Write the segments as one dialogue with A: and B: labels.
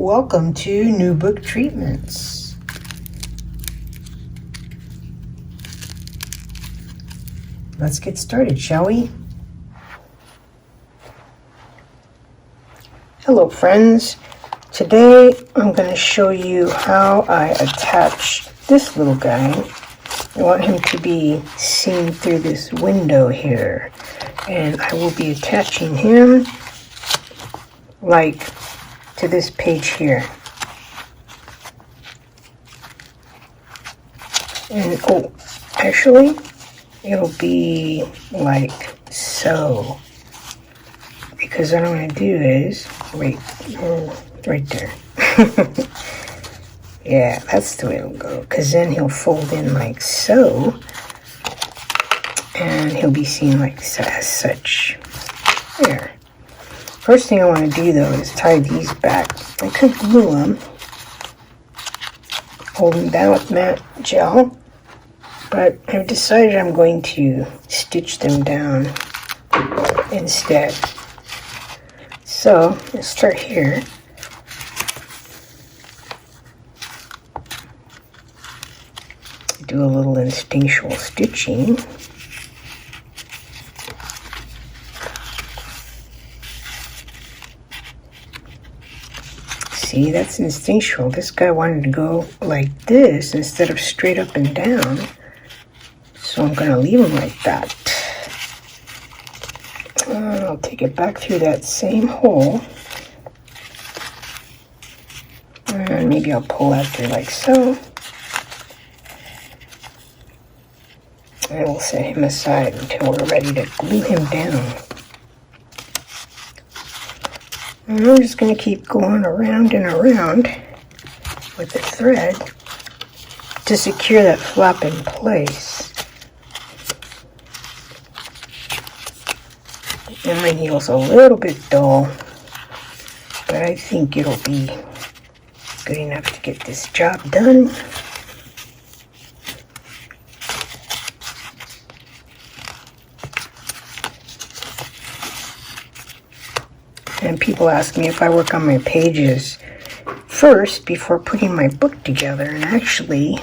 A: Welcome to New Book Treatments. Let's get started, shall we? Hello, friends. Today I'm going to show you how I attach this little guy. I want him to be seen through this window here. And I will be attaching him like to this page here. And actually it'll be like so, because what I'm going to do is right there. Yeah, that's the way it'll go, because then he'll fold in like so, and he'll be seen like so, as such. There. First thing I want to do though is tie these back. I could glue them, hold them down with matte gel, but I've decided I'm going to stitch them down instead. So let's start here. Do a little instinctual stitching. See, that's instinctual. This guy wanted to go like this instead of straight up and down. So I'm going to leave him like that. And I'll take it back through that same hole. And maybe I'll pull out through like so. And we'll set him aside until we're ready to glue him down. And I'm just going to keep going around and around with the thread to secure that flap in place. And my needle's a little bit dull, but I think it'll be good enough to get this job done. And people ask me if I work on my pages first before putting my book together, and actually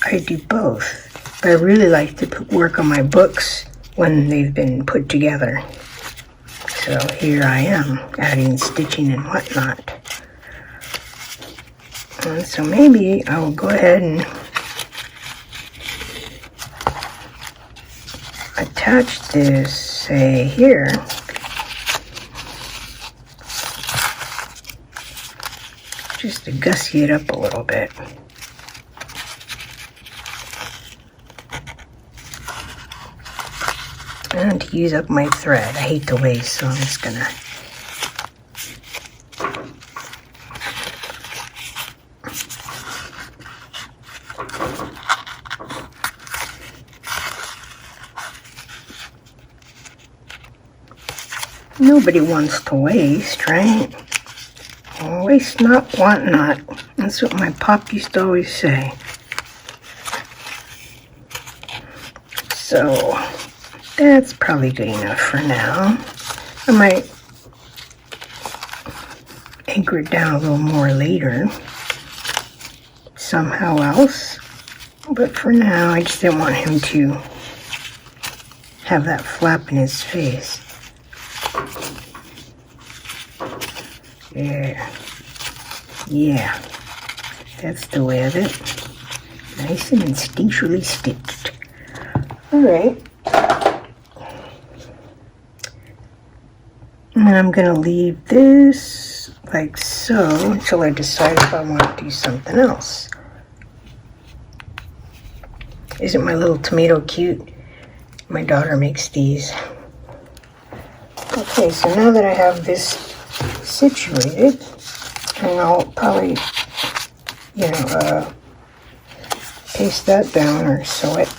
A: I do both. But I really like to work on my books when they've been put together. So here I am, adding stitching and whatnot. And so maybe I will go ahead and attach this, say, here. Just to gussy it up a little bit. And to use up my thread. I hate to waste, so I'm just gonna nobody wants to waste, right? Waste not, want not. That's what my pop used to always say. So that's probably good enough for now. I might anchor it down a little more later somehow else. But for now, I just didn't want him to have that flap in his face. Yeah, that's the way of it. Nice and instinctually stitched. Alright. And I'm going to leave this like so until I decide if I want to do something else. Isn't my little tomato cute? My daughter makes these. Okay, so now that I have this situated, and I'll probably, paste that down or sew it.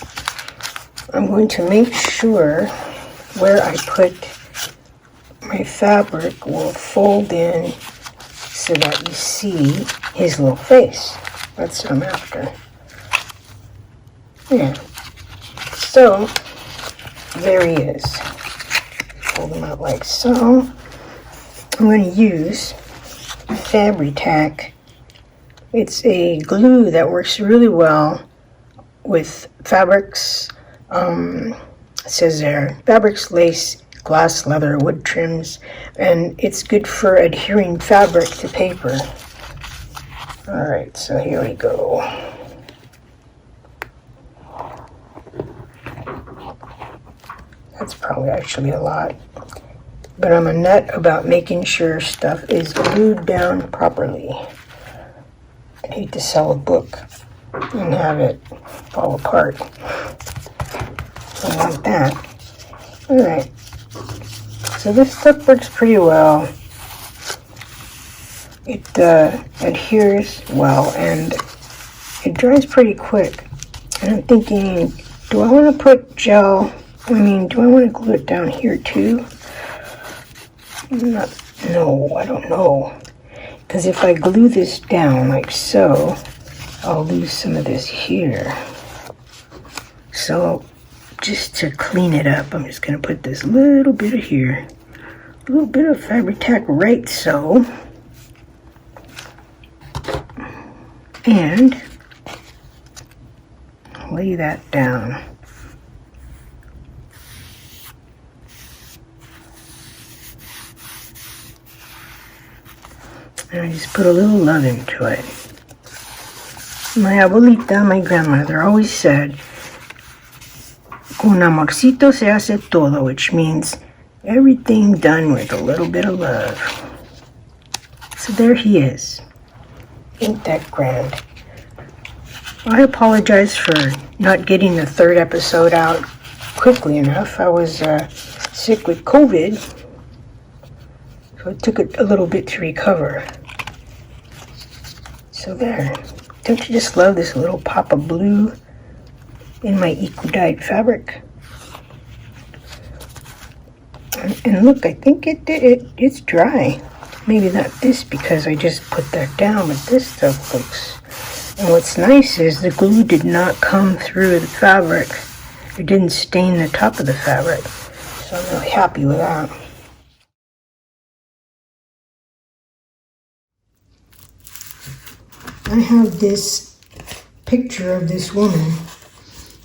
A: I'm going to make sure where I put my fabric will fold in so that you see his little face. That's what I'm after. Yeah. So, there he is. Fold him out like so. I'm going to use Fabri-Tac. It's a glue that works really well with fabrics. It says there, fabrics, lace, glass, leather, wood trims, and it's good for adhering fabric to paper. Alright, so here we go. That's probably actually a lot. But I'm a nut about making sure stuff is glued down properly. I hate to sell a book and have it fall apart. Something like that. Alright. So this stuff works pretty well. It adheres well and it dries pretty quick. And I'm thinking, do I want to put gel? Do I want to glue it down here too? No, I don't know. Because if I glue this down like so, I'll lose some of this here. So just to clean it up, I'm just going to put this little bit of here. A little bit of Fabri-Tac right so. And lay that down. And I just put a little love into it. My abuelita, my grandmother, always said, con amorcito se hace todo, which means everything done with a little bit of love. So there he is. Ain't that grand? I apologize for not getting the third episode out quickly enough. I was sick with COVID, so it took a little bit to recover. So there. Don't you just love this little pop of blue in my eco-dyed fabric? And look, I think it's dry. Maybe not this because I just put that down, but this stuff looks... And what's nice is the glue did not come through the fabric. It didn't stain the top of the fabric. So I'm really happy with that. I have this picture of this woman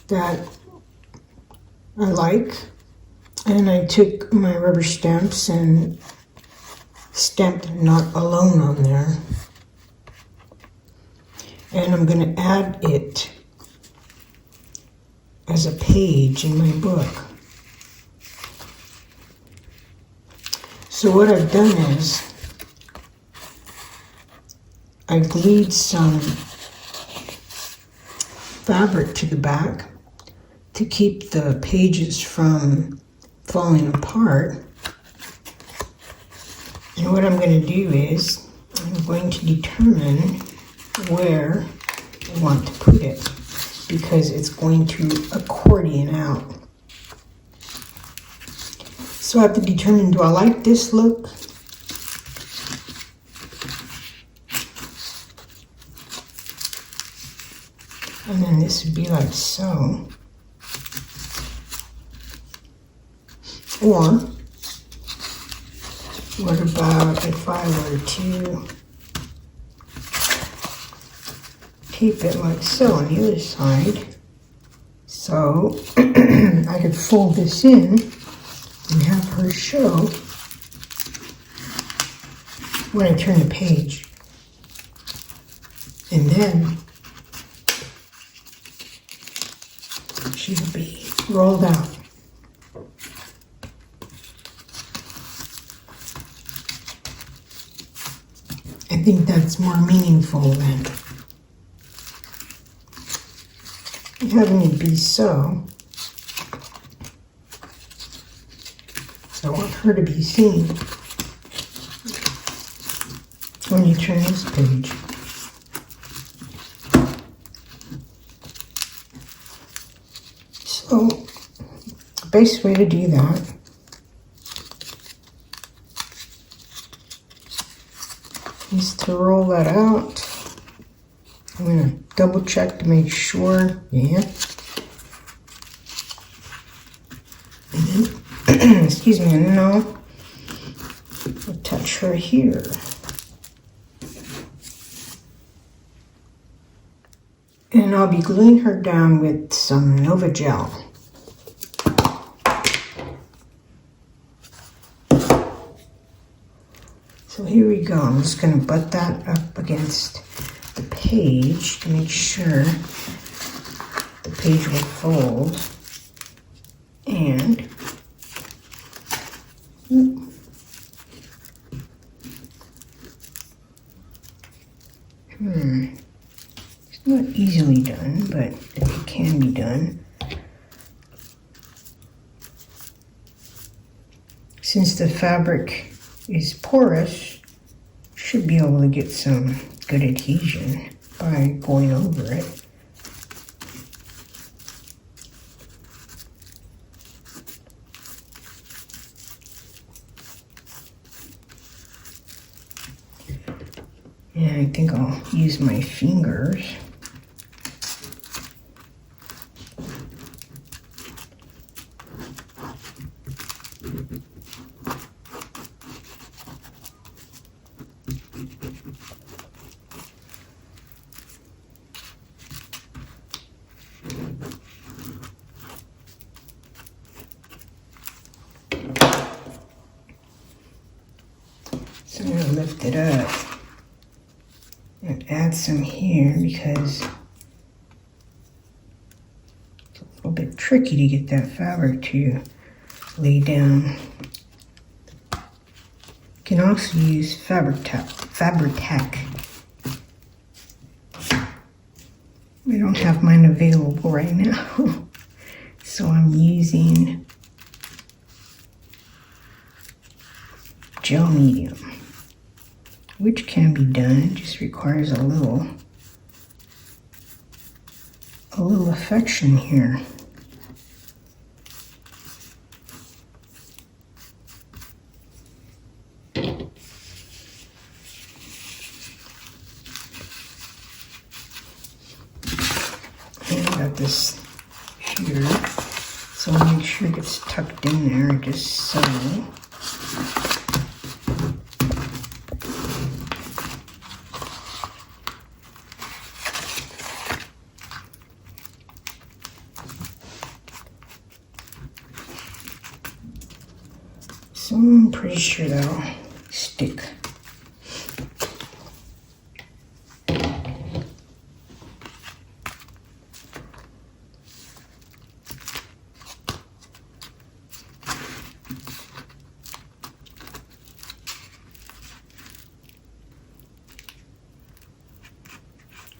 A: that I like, and I took my rubber stamps and stamped "not alone" on there, and I'm going to add it as a page in my book. So what I've done is I glued some fabric to the back to keep the pages from falling apart. And what I'm going to do is I'm going to determine where I want to put it because it's going to accordion out. So I have to determine, do I like this look? And then this would be like so. Or, what about if I were to tape it like so on the other side? So, I could fold this in and have her show when I turn the page. And then she'll be rolled out. I think that's more meaningful than having it be so. So I want her to be seen when you turn this page. So the best way to do that is to roll that out. I'm going to double check to make sure, yeah. And then, excuse me, and now I'll touch her here. And I'll be gluing her down with some Nova Gel. So here we go. I'm just going to butt that up against the page to make sure the page will fold. And it's not easily done, but it can be done. Since the fabric is porous, should be able to get some good adhesion by going over it. And I think I'll use my fingers. So I'm going to lift it up and add some here because it's a little bit tricky to get that fabric to lay down. You can also use Fabri-Tac. I don't have mine available right now, so I'm using gel medium, which can be done. It just requires a little affection here. And I got this here, so I'll make sure it gets tucked in there, just so. So I'm pretty sure that'll stick.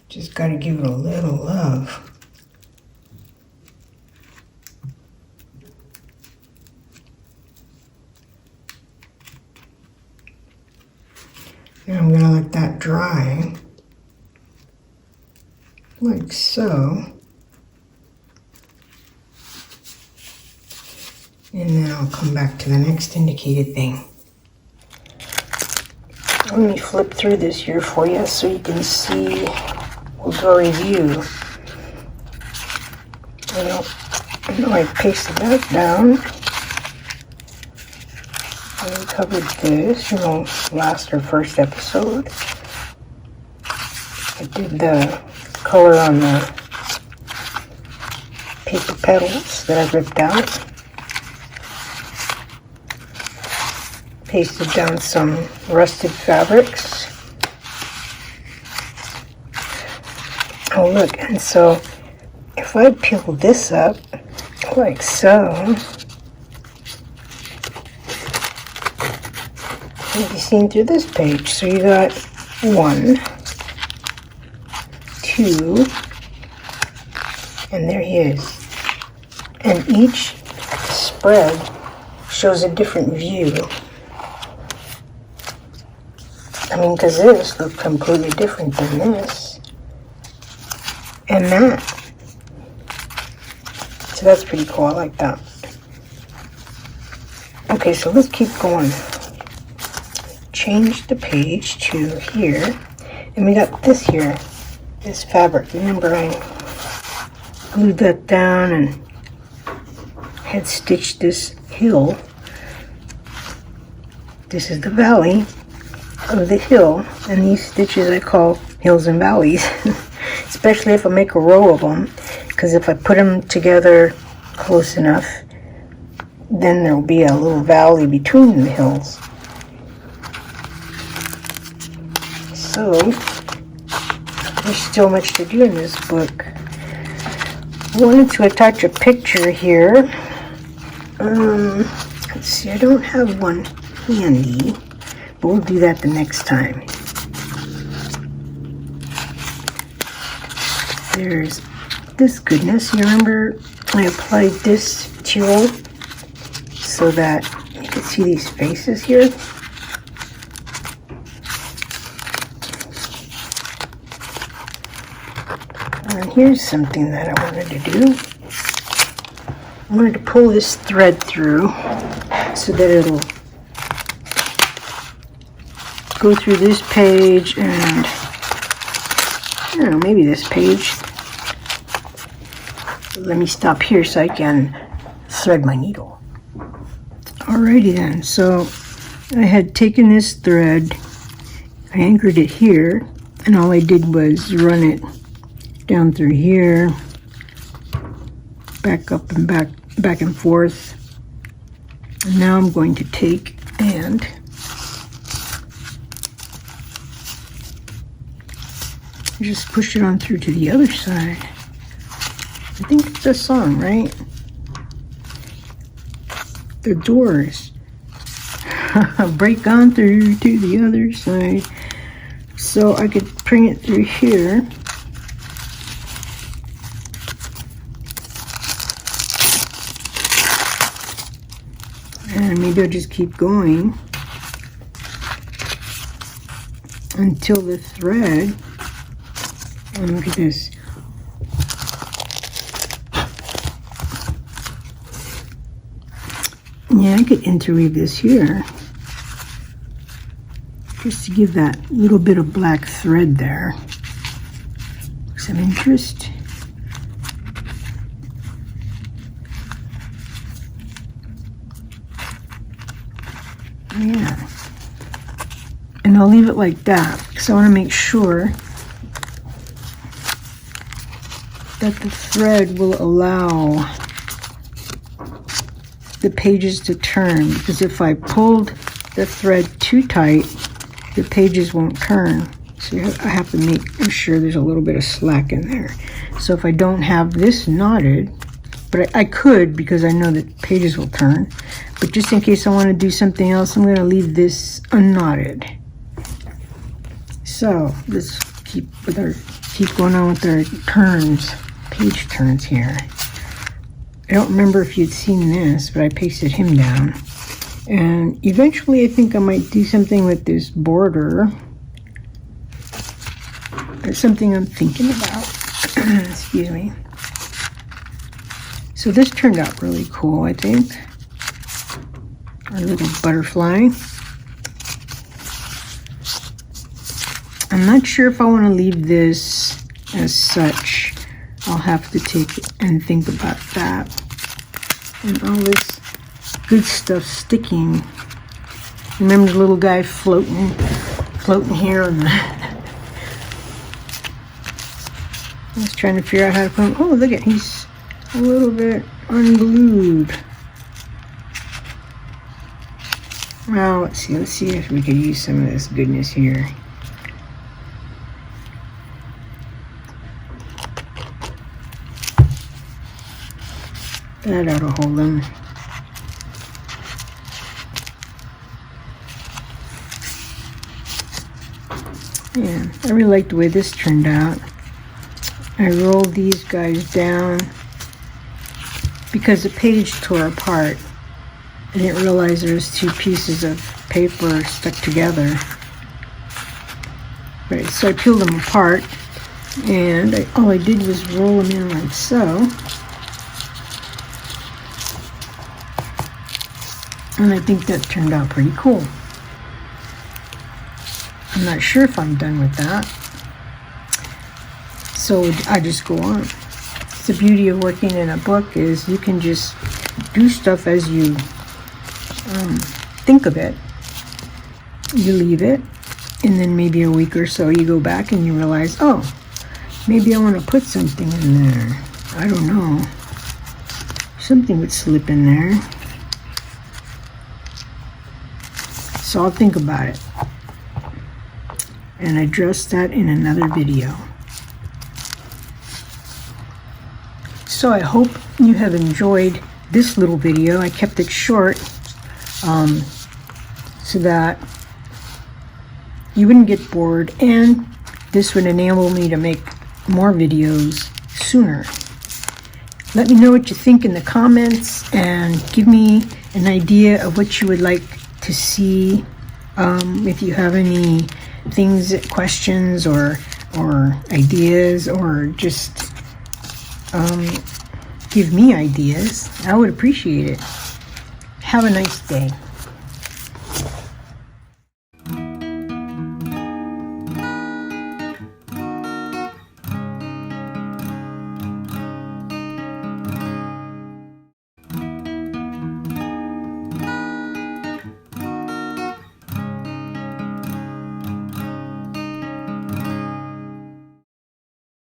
A: Just got to give it a little love. And I'm going to let that dry, like so. And then I'll come back to the next indicated thing. Let me flip through this here for you so you can see. We'll do a review. I know I pasted that down. I covered this, last or first episode. I did the color on the paper petals that I ripped out. Pasted down some rusted fabrics. Oh look, and so if I peel this up like so, you'll be seen through this page. So you got 1, 2, and there he is. And each spread shows a different view. I mean, because this looked completely different than this. And that. So that's pretty cool. I like that. Okay, so let's keep going. Change the page to here. And we got this here. This fabric. Remember I glued that down and had stitched this hill. This is the valley of the hill. And these stitches I call hills and valleys. especially if I make a row of them, because if I put them together close enough, then there'll be a little valley between the hills. So there's still much to do in this book. I wanted to attach a picture here. Let's see, I don't have one handy, but we'll do that the next time. There's this goodness. You remember I applied this tool so that you can see these faces here? And here's something that I wanted to do. I wanted to pull this thread through so that it'll go through this page and, I don't know, maybe this page. Let me stop here so I can thread my needle. Alrighty then, so I had taken this thread, I anchored it here, and all I did was run it down through here, back up and back and forth. And now I'm going to take and just push it on through to the other side. I think it's a song, right? The Doors. Break on through to the other side. So I could bring it through here. And maybe I'll just keep going until the thread, oh, look at this. Yeah, I could interweave this here just to give that little bit of black thread there some interest. Yeah, and I'll leave it like that because I want to make sure that the thread will allow the pages to turn, because if I pulled the thread too tight, the pages won't turn. So I have to make sure there's a little bit of slack in there. So if I don't have this knotted, but I could, because I know that pages will turn, but just in case I want to do something else, I'm going to leave this unknotted. So let's keep going on with our turns, page turns here. I don't remember if you'd seen this, but I pasted him down. And eventually I think I might do something with this border. It's something I'm thinking about. Excuse me. So this turned out really cool, I think. Our little butterfly. I'm not sure if I want to leave this as such. I'll have to take and think about that. And all this good stuff sticking. Remember the little guy floating here on the... I was trying to figure out how to put him. Oh, look at, he's a little bit unglued. Well, let's see if we could use some of this goodness here. That ought to hold them. Yeah, I really like the way this turned out. I rolled these guys down because the page tore apart. I didn't realize there was two pieces of paper stuck together. Right, so I peeled them apart, and all I did was roll them in like so. And I think that turned out pretty cool. I'm not sure if I'm done with that. So I just go on. The beauty of working in a book is you can just do stuff as you think of it. You leave it, and then maybe a week or so you go back and you realize, oh, Maybe I want to put something in there. I don't know. Something would slip in there. So I'll think about it and address that in another video. So I hope you have enjoyed this little video. I kept it short so that you wouldn't get bored, and this would enable me to make more videos sooner. Let me know what you think in the comments and give me an idea of what you would like to see. If you have any things, questions or ideas, or just give me ideas, I would appreciate it. Have a nice day.